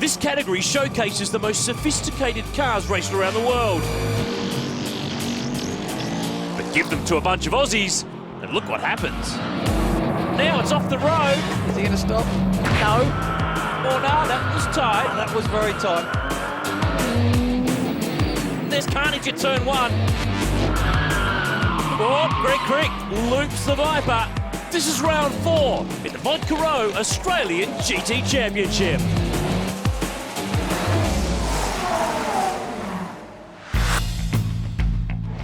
This category showcases the most sophisticated cars raced around the world. But give them to a bunch of Aussies, and look what happens. Now it's off the road. Is he going to stop? No. Oh no, that was tight. Oh, that was very tight. There's carnage at turn one. Oh, Greg Crick loops the Viper. This is round 4 in the Vodka Row Australian GT Championship.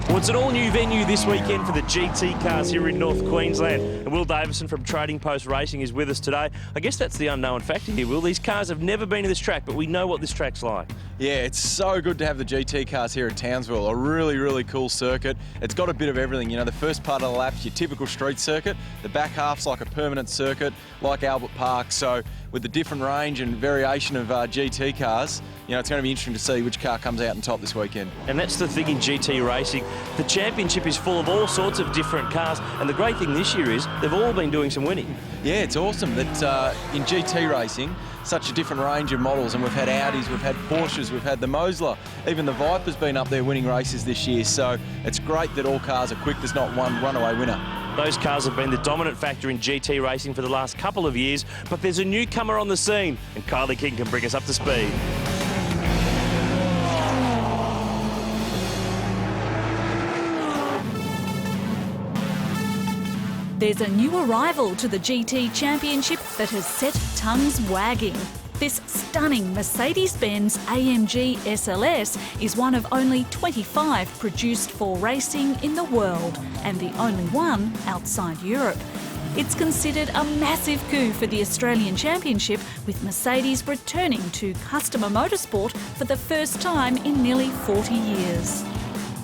Well, it's an all-new venue this weekend for the GT cars here in North Queensland. And Will Davison from Trading Post Racing is with us today. I guess that's the unknown factor here, Will. These cars have never been to this track, but we know what this track's like. Yeah, it's so good to have the GT cars here at Townsville. A really, really cool circuit. It's got a bit of everything. You know, the first part of the lap's your typical street circuit. The back half's like a permanent circuit, like Albert Park. So with the different range and variation of GT cars, you know, it's going to be interesting to see which car comes out on top this weekend. And that's the thing in GT racing. The championship is full of all sorts of different cars. And the great thing this year is they've all been doing some winning. Yeah, it's awesome that in GT racing, such a different range of models, and we've had Audis, we've had Porsches, we've had the Mosler, even the Viper's been up there winning races this year, so it's great that all cars are quick. There's not one runaway winner. Those cars have been the dominant factor in GT racing for the last couple of years, but there's a newcomer on the scene, and Kylie King can bring us up to speed. There's a new arrival to the GT Championship that has set tongues wagging. This stunning Mercedes-Benz AMG SLS is one of only 25 produced for racing in the world, and the only one outside Europe. It's considered a massive coup for the Australian Championship, with Mercedes returning to customer motorsport for the first time in nearly 40 years.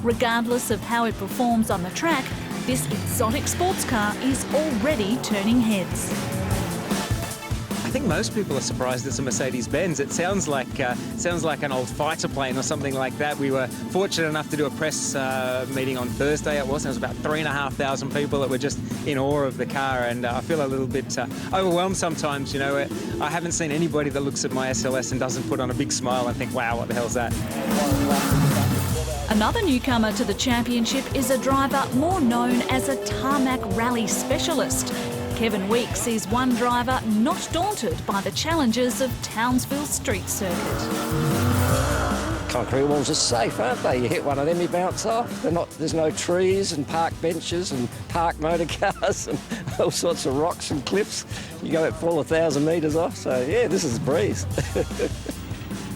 Regardless of how it performs on the track, this exotic sports car is already turning heads. I think most people are surprised it's a Mercedes-Benz. It sounds like an old fighter plane or something like that. We were fortunate enough to do a press meeting on Thursday. It was about 3,500 people that were just in awe of the car, and I feel a little bit overwhelmed sometimes. You know, I haven't seen anybody that looks at my SLS and doesn't put on a big smile and think, wow, what the hell's that? Another newcomer to the championship is a driver more known as a tarmac rally specialist. Kevin Weeks is one driver not daunted by the challenges of Townsville street circuit. Concrete walls are safe, aren't they? You hit one of them, you bounce off. There's no trees and park benches and park motor cars and all sorts of rocks and cliffs. You go at fall 1,000 metres off, so yeah, this is a breeze.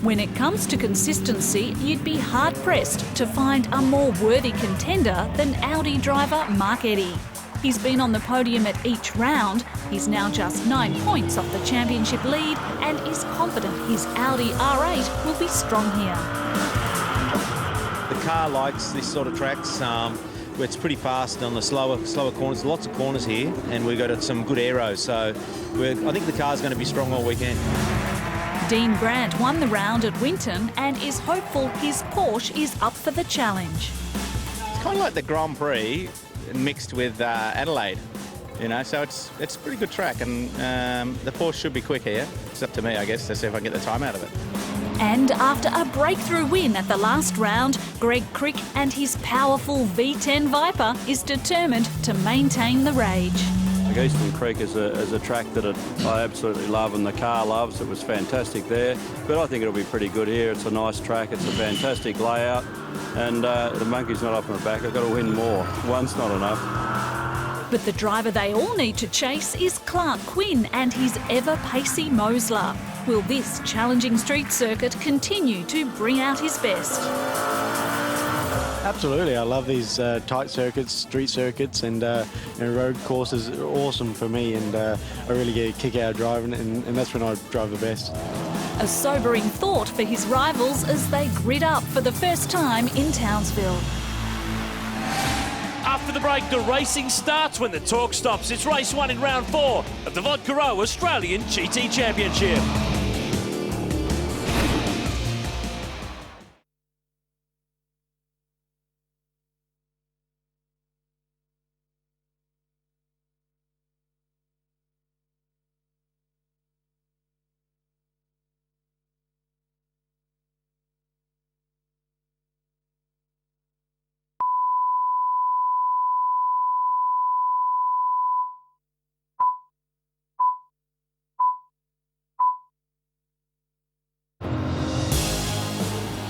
When it comes to consistency, you'd be hard-pressed to find a more worthy contender than Audi driver Mark Eddy. He's been on the podium at each round, he's now just 9 points off the championship lead, and is confident his Audi R8 will be strong here. The car likes this sort of tracks. Where it's pretty fast on the slower corners, lots of corners here, and we've got some good aeros, so I think the car's going to be strong all weekend. Dean Grant won the round at Winton and is hopeful his Porsche is up for the challenge. It's kind of like the Grand Prix mixed with Adelaide, you know, so it's a pretty good track, and the Porsche should be quick here. It's up to me, I guess, to see if I can get the time out of it. And after a breakthrough win at the last round, Greg Crick and his powerful V10 Viper is determined to maintain the rage. Eastern Creek is a track that I absolutely love and the car loves. It was fantastic there, but I think it'll be pretty good here. It's a nice track, it's a fantastic layout, and the monkey's not up on the back. I've got to win more. One's not enough. But the driver they all need to chase is Clark Quinn and his ever-pacey Mosler. Will this challenging street circuit continue to bring out his best? Absolutely, I love these tight circuits, street circuits, and road courses are awesome for me, and I really get a kick out of driving, and that's when I drive the best. A sobering thought for his rivals as they grid up for the first time in Townsville. After the break, the racing starts when the talk stops. It's race 1 in round 4 of the Vodka Row Australian GT Championship.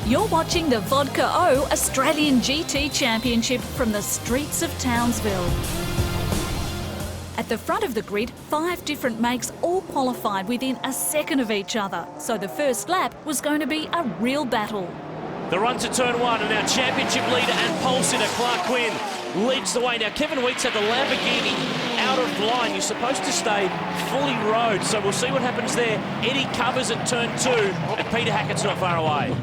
You're watching the Vodka O Australian GT Championship from the streets of Townsville. At the front of the grid, 5 different makes all qualified within a second of each other, so the first lap was going to be a real battle. The run to turn 1, and our championship leader and pole sitter Clark Quinn leads the way. Now, Kevin Weeks had the Lamborghini out of line. You're supposed to stay fully road, so we'll see what happens there. Eddie covers at turn 2, and Peter Hackett's not far away.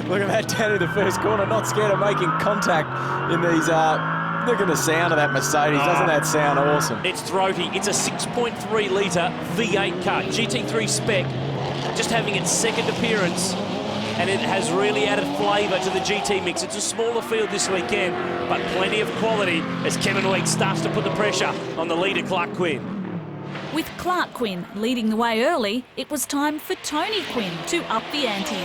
Look at that down in the first corner, not scared of making contact in these... Look at the sound of that Mercedes. Doesn't that sound awesome? It's throaty. It's a 6.3 litre V8 car. GT3 spec, just having its second appearance, and it has really added flavour to the GT mix. It's a smaller field this weekend, but plenty of quality as Kevin Weeks starts to put the pressure on the leader, Clark Quinn. With Clark Quinn leading the way early, it was time for Tony Quinn to up the ante.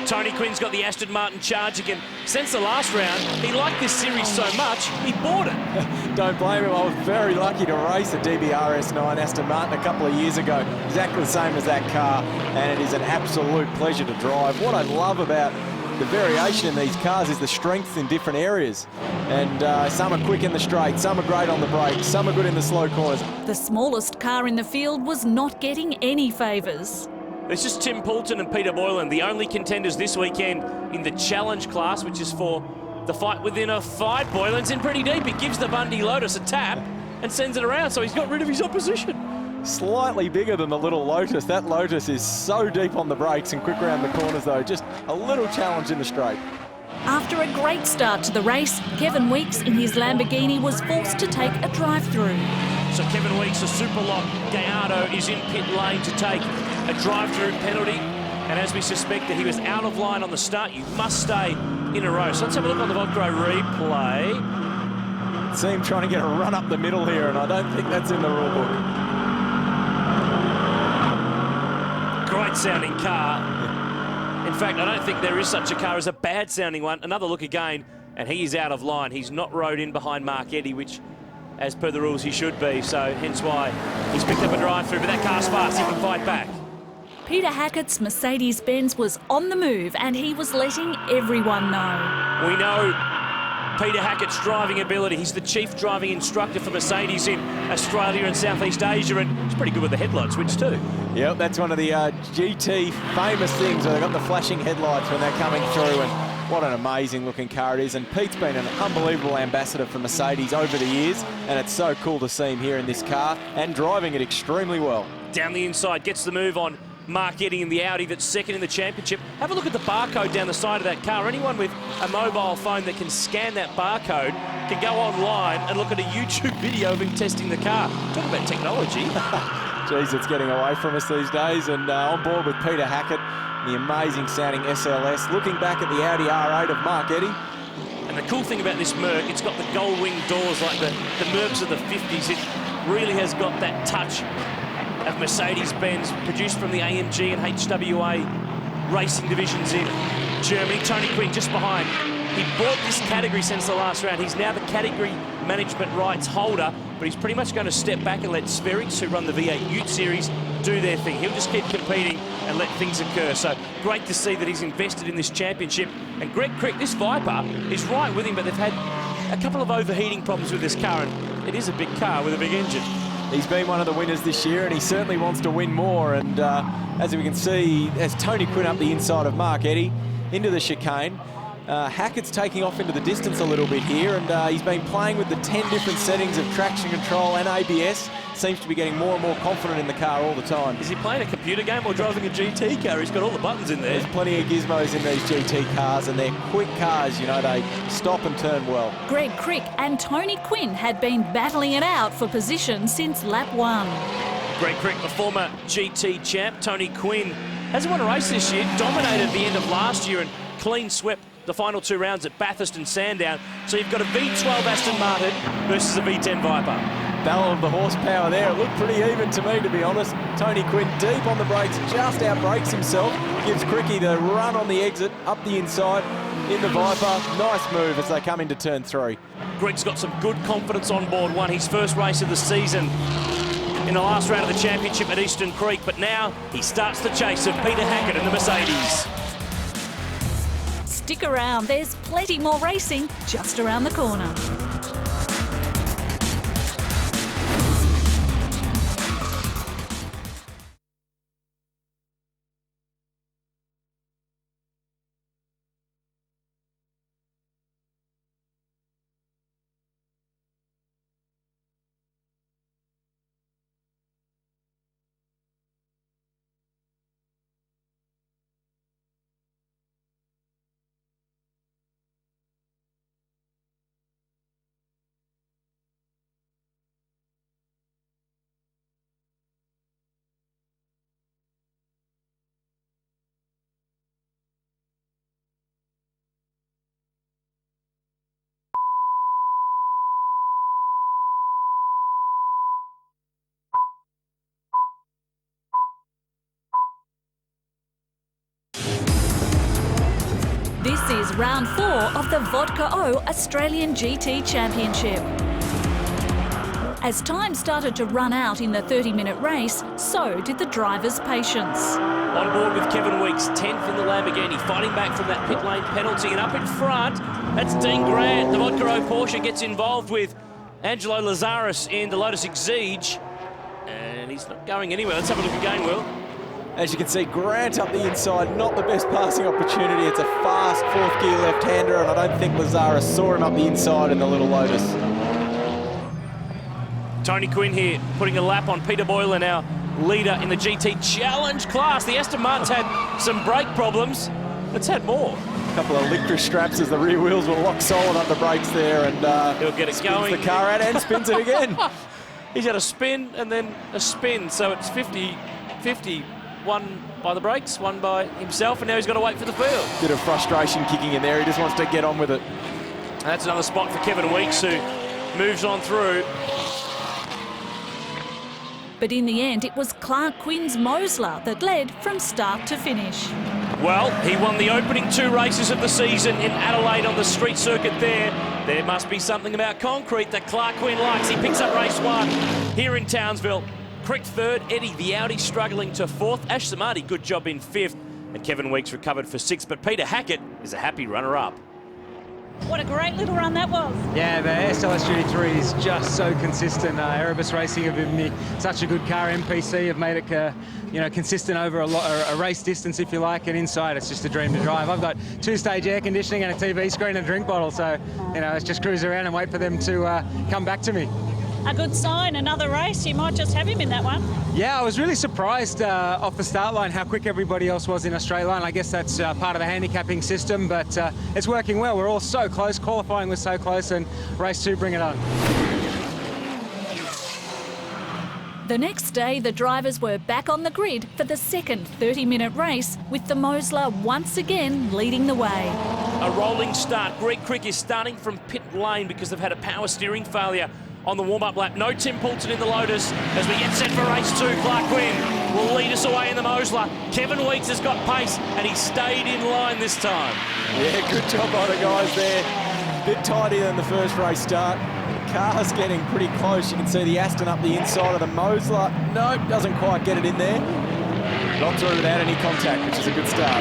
Tony Quinn's got the Aston Martin Charge again. Since the last round, he liked this series so much, he bought it. Don't blame him. I was very lucky to race a DBRS9 Aston Martin a couple of years ago. Exactly the same as that car, and it is an absolute pleasure to drive. What I love about the variation in these cars is the strength in different areas. And some are quick in the straight, some are great on the brakes, some are good in the slow corners. The smallest car in the field was not getting any favours. It's just Tim Poulton and Peter Boylan, the only contenders this weekend in the challenge class, which is for the fight within a fight. Boylan's in pretty deep. He gives the Bundy Lotus a tap and sends it around, so he's got rid of his opposition. Slightly bigger than the little Lotus. That Lotus is so deep on the brakes and quick around the corners, though. Just a little challenge in the straight. After a great start to the race, Kevin Weeks in his Lamborghini was forced to take a drive-through. So Kevin Weeks, a super lock. Gallardo is in pit lane to take a drive-through penalty. And as we suspected, he was out of line on the start. You must stay in a row. So let's have a look on the Vodka replay. See him trying to get a run up the middle here, and I don't think that's in the rule book. Great sounding car. In fact, I don't think there is such a car as a bad sounding one. Another look again, and he is out of line. He's not rode in behind Mark Eddy, which, as per the rules, he should be. So hence why he's picked up a drive-through, but that car's fast. He can fight back. Peter Hackett's Mercedes-Benz was on the move, and he was letting everyone know. We know Peter Hackett's driving ability. He's the chief driving instructor for Mercedes in Australia and Southeast Asia, and he's pretty good with the headlight switch too. Yep, that's one of the GT famous things where they've got the flashing headlights when they're coming through, and what an amazing looking car it is. And Pete's been an unbelievable ambassador for Mercedes over the years, and it's so cool to see him here in this car and driving it extremely well. Down the inside, gets the move on Mark Eddy in the Audi that's second in the championship. Have a look at the barcode down the side of that car. Anyone with a mobile phone that can scan that barcode can go online and look at a YouTube video of him testing the car. Talk about technology. Jeez, it's getting away from us these days. And on board with Peter Hackett, the amazing sounding SLS. Looking back at the Audi R8 of Mark Eddy. And the cool thing about this Merc, it's got the gold wing doors like the Mercs of the 50s. It really has got that touch of Mercedes-Benz, produced from the AMG and HWA racing divisions in Germany. Tony Quinn just behind. He bought this category since the last round. He's now the category management rights holder, but he's pretty much going to step back and let Spherics, who run the V8 Ute Series, do their thing. He'll just keep competing and let things occur. So great to see that he's invested in this championship. And Greg Crick, this Viper, is right with him, but they've had a couple of overheating problems with this car, and it is a big car with a big engine. He's been one of the winners this year, and he certainly wants to win more. And as we can see, as Tony Quinn up the inside of Mark Eddy into the chicane, Hackett's taking off into the distance a little bit here, and he's been playing with the 10 different settings of traction control and ABS. Seems to be getting more and more confident in the car all the time. Is he playing a computer game or driving a GT car? He's got all the buttons in there. There's plenty of gizmos in these GT cars, and they're quick cars, you know, they stop and turn well. Greg Crick and Tony Quinn had been battling it out for position since lap 1. Greg Crick, the former GT champ. Tony Quinn hasn't won a race this year, dominated at the end of last year and clean swept the final 2 rounds at Bathurst and Sandown. So you've got a V12 Aston Martin versus a V10 Viper. Battle of the horsepower there. It looked pretty even to me, to be honest. Tony Quinn deep on the brakes, just outbrakes himself. Gives Cricky the run on the exit, up the inside, in the Viper. Nice move as they come into turn 3. Greg's got some good confidence on board. Won his first race of the season in the last round of the championship at Eastern Creek, but now he starts the chase of Peter Hackett and the Mercedes. Stick around, there's plenty more racing just around the corner. This is round 4 of the Vodka O Australian GT Championship. As time started to run out in the 30-minute race, so did the drivers' patience. On board with Kevin Weeks, 10th in the Lamborghini, fighting back from that pit lane penalty. And up in front, that's Dean Grant. The Vodka O Porsche gets involved with Angelo Lazaris in the Lotus Exige. And he's not going anywhere. Let's have a look again, Will. As you can see, Grant up the inside, not the best passing opportunity. It's a fast fourth gear left-hander, and I don't think Lazaris saw him up the inside in the little Lotus. Tony Quinn here, putting a lap on Peter Boylan, our leader in the GT Challenge class. The Aston Martin's had some brake problems. It's had more. A couple of licorice straps as the rear wheels were locked solid on the brakes there, and he'll get it spins going. the car out and spins it again. He's had a spin and then a spin, so it's 50-50. One by the brakes, one by himself, and now he's got to wait for the field. Bit of frustration kicking in there. He just wants to get on with it. That's another spot for Kevin Weeks, who moves on through. But in the end, it was Clark Quinn's Mosler that led from start to finish. Well, he won the opening 2 races of the season in Adelaide on the street circuit there. There must be something about concrete that Clark Quinn likes. He picks up race 1 here in Townsville. Crick 3rd, Eddie the Audi struggling to 4th. Ash Samadi, good job in 5th. And Kevin Weeks recovered for 6th. But Peter Hackett is a happy runner-up. What a great little run that was. Yeah, the SLS GT3 is just so consistent. Erebus Racing have given me such a good car. MPC have made it consistent over a race distance, if you like, and inside it's just a dream to drive. I've got 2-stage air conditioning and a TV screen and a drink bottle, so let's just cruise around and wait for them to come back to me. A good sign, another race. You might just have him in that one. Yeah, I was really surprised off the start line how quick everybody else was in a straight line. I guess that's part of the handicapping system, but it's working well. We're all so close. Qualifying was so close, and race 2, bring it on. The next day, the drivers were back on the grid for the second 30-minute race, with the Mosler once again leading the way. A rolling start. Greg Crick is starting from pit lane because they've had a power steering failure on the warm-up lap. No Tim Poulton in the Lotus as we get set for race 2. Clark Quinn will lead us away in the Mosler. Kevin Weeks has got pace and he stayed in line this time. Yeah, good job by the guys there. Bit tighter than the first race start. The car's getting pretty close. You can see the Aston up the inside of the Mosler. Nope, doesn't quite get it in there. Not through without any contact, which is a good start.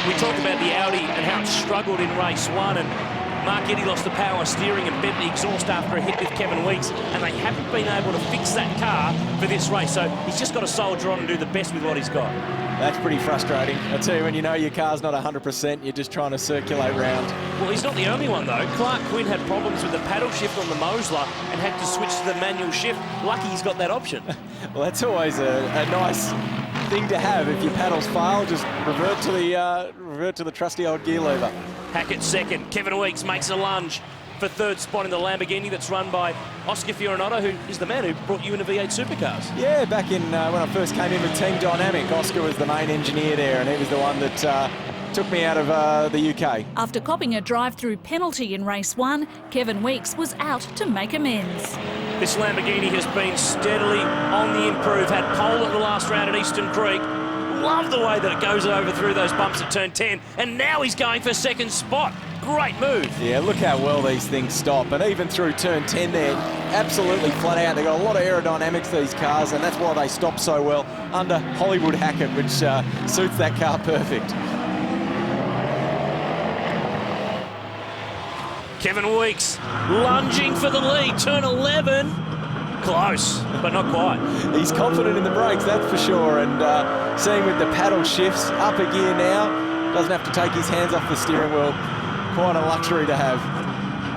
We talked about the Audi and how it struggled in race 1, and Mark Eddy lost the power steering and bent the exhaust after a hit with Kevin Weeks, and they haven't been able to fix that car for this race, so he's just got to soldier on and do the best with what he's got. That's pretty frustrating. I tell you, when you know your car's not 100%, you're just trying to circulate round. Well, he's not the only one, though. Clark Quinn had problems with the paddle shift on the Mosler and had to switch to the manual shift. Lucky he's got that option. Well, that's always a nice thing to have. If your paddles fail, just revert to the trusty old gear lever. Hackett second. Kevin Weeks makes a lunge for 3rd spot in the Lamborghini that's run by Oscar Fiorinotto, who is the man who brought you into V8 supercars. Yeah, back in when I first came in with Team Dynamic, Oscar was the main engineer there, and he was the one that took me out of the UK. After copping a drive-through penalty in race 1, Kevin Weeks was out to make amends. This Lamborghini has been steadily on the improve. Had pole at the last round at Eastern Creek. Love the way that it goes over through those bumps at turn 10, and now he's going for 2nd spot. Great move. Yeah, look how well these things stop, and even through turn 10 there, absolutely flat out. They've got a lot of aerodynamics, these cars, and that's why they stop so well under Hollywood Hackett, which suits that car perfect. Kevin Weeks lunging for the lead, turn 11. Close, but not quite. He's confident in the brakes, that's for sure. And seeing with the paddle shifts, up a gear now, doesn't have to take his hands off the steering wheel. Quite a luxury to have.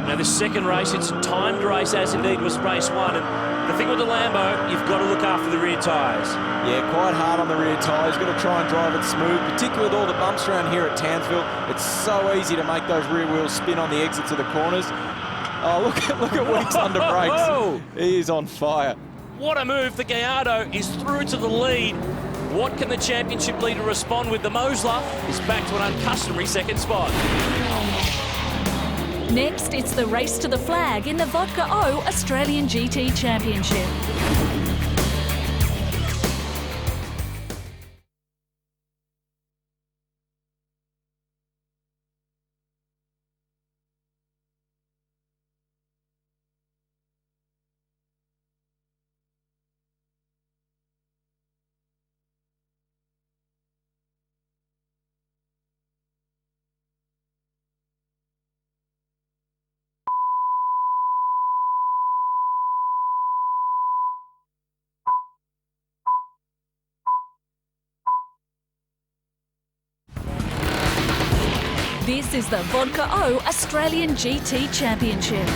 Now this second race, it's a timed race, as indeed was race 1. And the thing with the Lambo, you've got to look after the rear tyres. Yeah, quite hard on the rear tyres. Got to try and drive it smooth, particularly with all the bumps around here at Townsville. It's so easy to make those rear wheels spin on the exits of the corners. Oh, look at Weeks under brakes. He is on fire. What a move. The Gallardo is through to the lead. What can the championship leader respond with? The Mosler is back to an uncustomary second spot. Next, it's the race to the flag in the Vodka O Australian GT Championship. This is the Vodka O Australian GT Championship.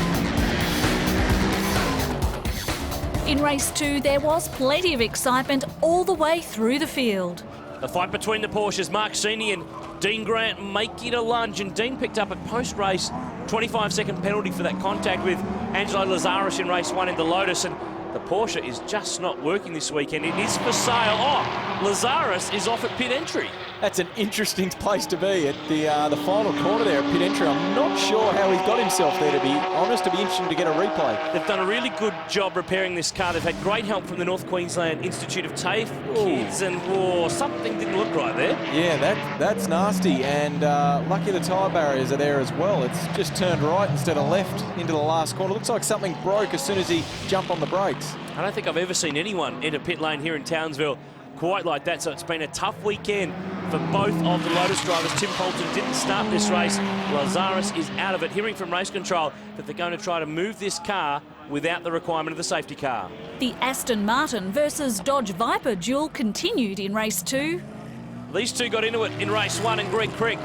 In race 2, there was plenty of excitement all the way through the field. The fight between the Porsches, Mark Sini and Dean Grant making a lunge, and Dean picked up a post-race 25-second penalty for that contact with Angelo Lazarus in race 1 in the Lotus, and the Porsche is just not working this weekend. It is for sale. Oh, Lazarus is off at pit entry. That's an interesting place to be at the final corner there at pit entry. I'm not sure how he's got himself there, to be honest. To be interesting to get a replay. They've done a really good job repairing this car. They've had great help from the North Queensland Institute of TAFE kids, and something didn't look right there. Yeah, that's nasty, and lucky the tyre barriers are there as well. It's just turned right instead of left into the last corner. Looks like something broke as soon as he jumped on the brakes. I don't think I've ever seen anyone enter pit lane here in Townsville quite like that, so it's been a tough weekend for both of the Lotus drivers. Tim Poulton didn't start this race. Lazarus is out of it. Hearing from race control that they're going to try to move this car without the requirement of the safety car. The Aston Martin versus Dodge Viper duel continued in race 2. These two got into it in race 1, and Greg Crick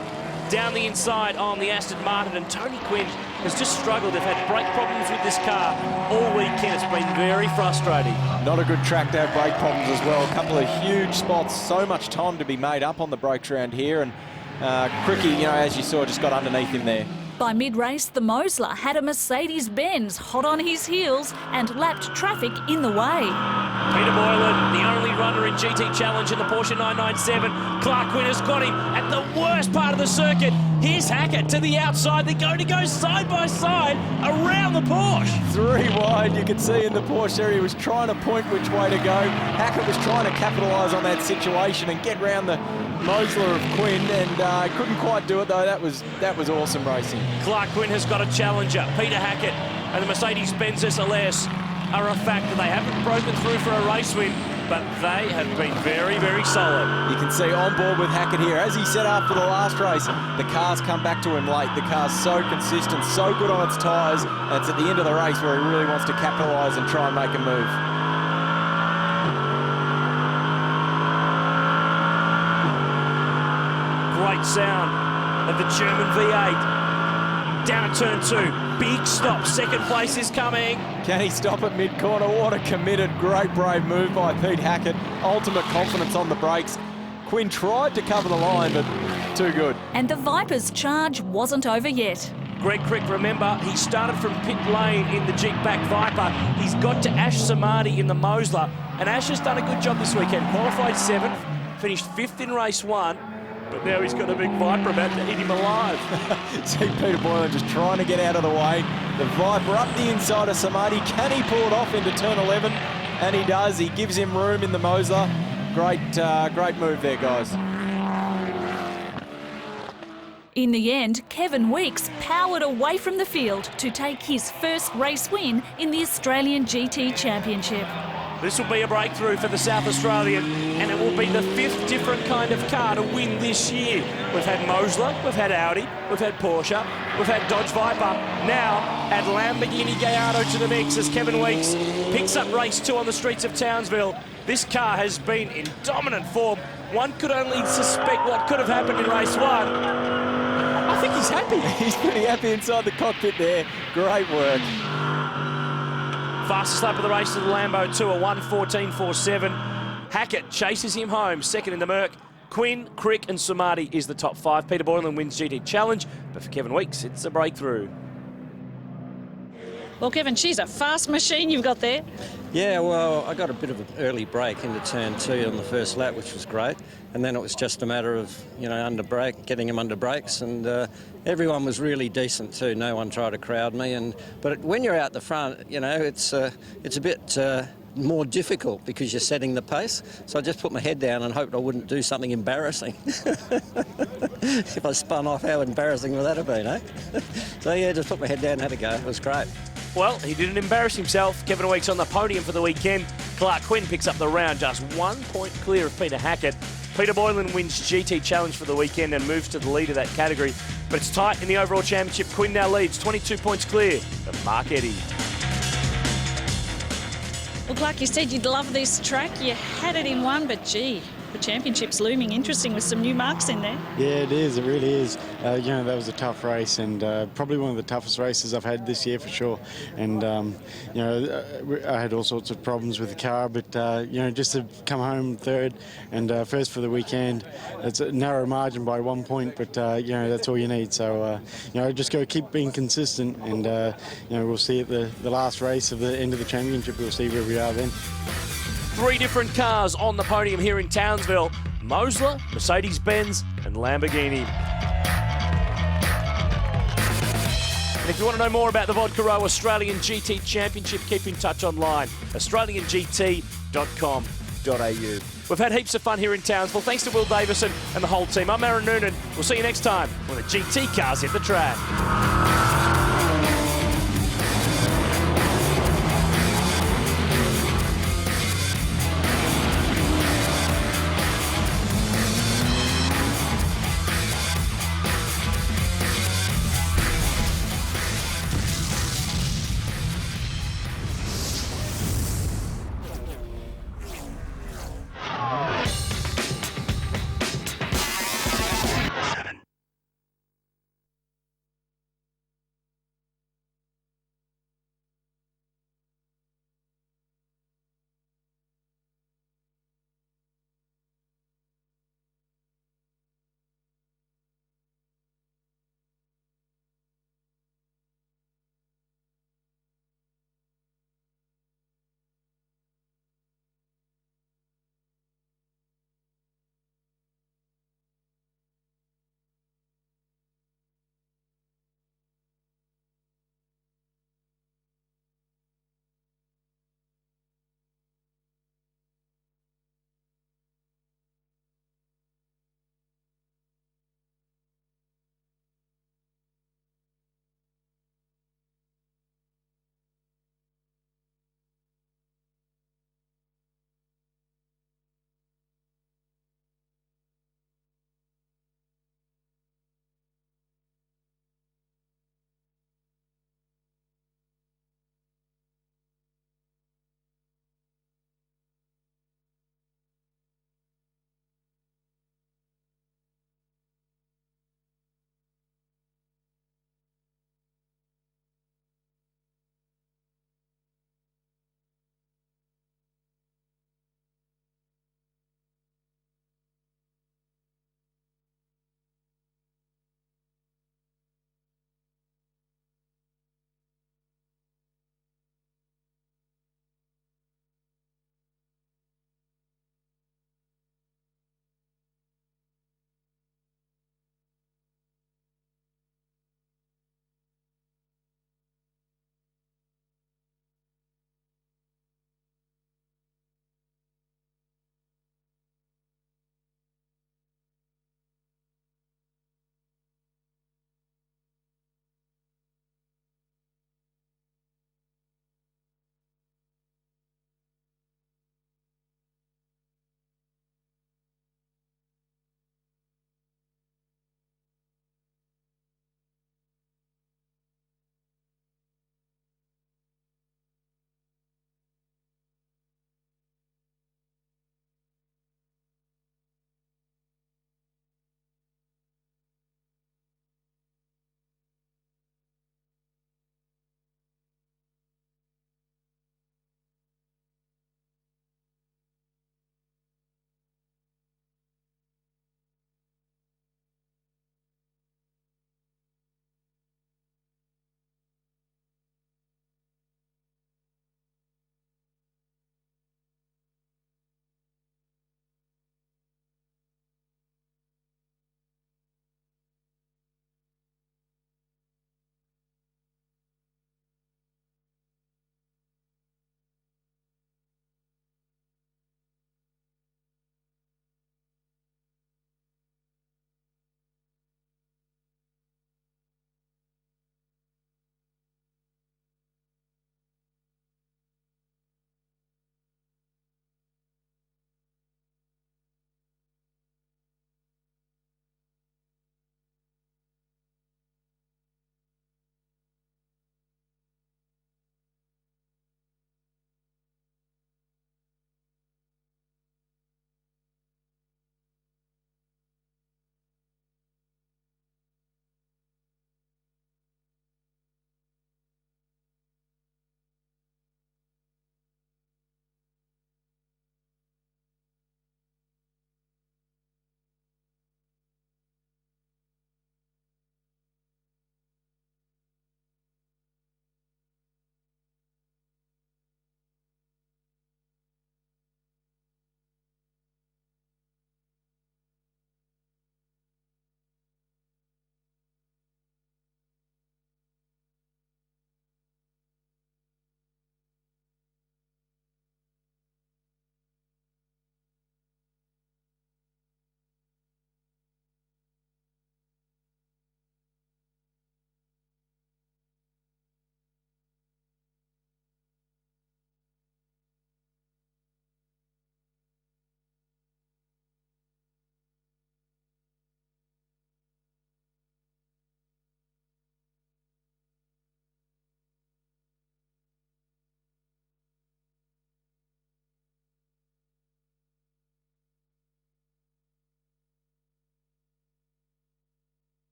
down the inside on the Aston Martin, and Tony Quinn has just struggled. They've had brake problems with this car all weekend. It's been very frustrating. Not a good track to have brake problems as well. A couple of huge spots, so much time to be made up on the brakes around here, and Cricky, as you saw, just got underneath him there. By mid-race, the Mosler had a Mercedes-Benz hot on his heels and lapped traffic in the way. Peter Boylan, the only runner in GT Challenge in the Porsche 997. Clark Quinn has got him at the worst part of the circuit. Here's Hackett to the outside. They're going to go side by side around the Porsche. 3 wide, you could see in the Porsche area, he was trying to point which way to go. Hackett was trying to capitalise on that situation and get round the Mosler of Quinn, and couldn't quite do it though. That was awesome racing. Clark Quinn has got a challenger. Peter Hackett and the Mercedes-Benz SLS are a fact that they haven't broken through for a race win, but they have been very, very solid. You can see on board with Hackett here. As he said after the last race, the car's come back to him late. The car's so consistent, so good on its tyres, and it's at the end of the race where he really wants to capitalise and try and make a move. Great sound of the German V8. Down at turn 2, big stop, second place is coming. Can he stop at mid-corner? What a committed, great brave move by Pete Hackett. Ultimate confidence on the brakes. Quinn tried to cover the line, but too good. And the Viper's charge wasn't over yet. Greg Crick, remember, he started from pit lane in the Jeep back Viper. He's got to Ash Samadhi in the Mosler, and Ash has done a good job this weekend. Qualified 7th, finished 5th in race 1. But now he's got a big Viper about to eat him alive. See Peter Boylan just trying to get out of the way. The Viper up the inside of Samadhi. Can he pull it off into turn 11? And he does. He gives him room in the Mosler. Great move there, guys. In the end, Kevin Weeks powered away from the field to take his first race win in the Australian GT Championship. This will be a breakthrough for the South Australian, and it will be the 5th different kind of car to win this year. We've had Mosler, we've had Audi, we've had Porsche, we've had Dodge Viper. Now, add Lamborghini Gallardo to the mix as Kevin Weeks picks up race 2 on the streets of Townsville. This car has been in dominant form. One could only suspect what could have happened in race 1. I think he's happy. He's pretty happy inside the cockpit there. Great work. Fastest lap of the race to the Lambo 2, a 1:14.47. Hackett chases him home, second in the Merc. Quinn, Crick and Samadi is the top 5. Peter Boylan wins GT Challenge, but for Kevin Weeks, it's a breakthrough. Well, Kevin, she's a fast machine you've got there. Yeah, well, I got a bit of an early break into turn 2 on the first lap, which was great. And then it was just a matter of, getting him under brakes. And everyone was really decent too. No one tried to crowd me. But when you're out the front, it's a bit more difficult because you're setting the pace. So I just put my head down and hoped I wouldn't do something embarrassing. If I spun off, how embarrassing would that have been, eh? So yeah, just put my head down and had a go. It was great. Well, he didn't embarrass himself. Kevin Weeks on the podium for the weekend. Clark Quinn picks up the round, just 1 point clear of Peter Hackett. Peter Boylan wins GT Challenge for the weekend and moves to the lead of that category. But it's tight in the overall championship. Quinn now leads, 22 points clear of Mark Eddy. Well, Clark, you said you'd love this track. You had it in one, but gee, the championship's looming interesting with some new marks in there. Yeah, it is. It really is. That was a tough race and probably one of the toughest races I've had this year for sure. And, I had all sorts of problems with the car, but, just to come home third and first for the weekend, it's a narrow margin by 1 point, but, that's all you need. So, just go keep being consistent and, we'll see at the last race of the end of the championship, we'll see where we are then. 3 different cars on the podium here in Townsville. Mosler, Mercedes-Benz and Lamborghini. And if you want to know more about the Vodka Row Australian GT Championship, keep in touch online, australiangt.com.au. We've had heaps of fun here in Townsville. Thanks to Will Davison and the whole team. I'm Aaron Noonan. We'll see you next time when the GT cars hit the track.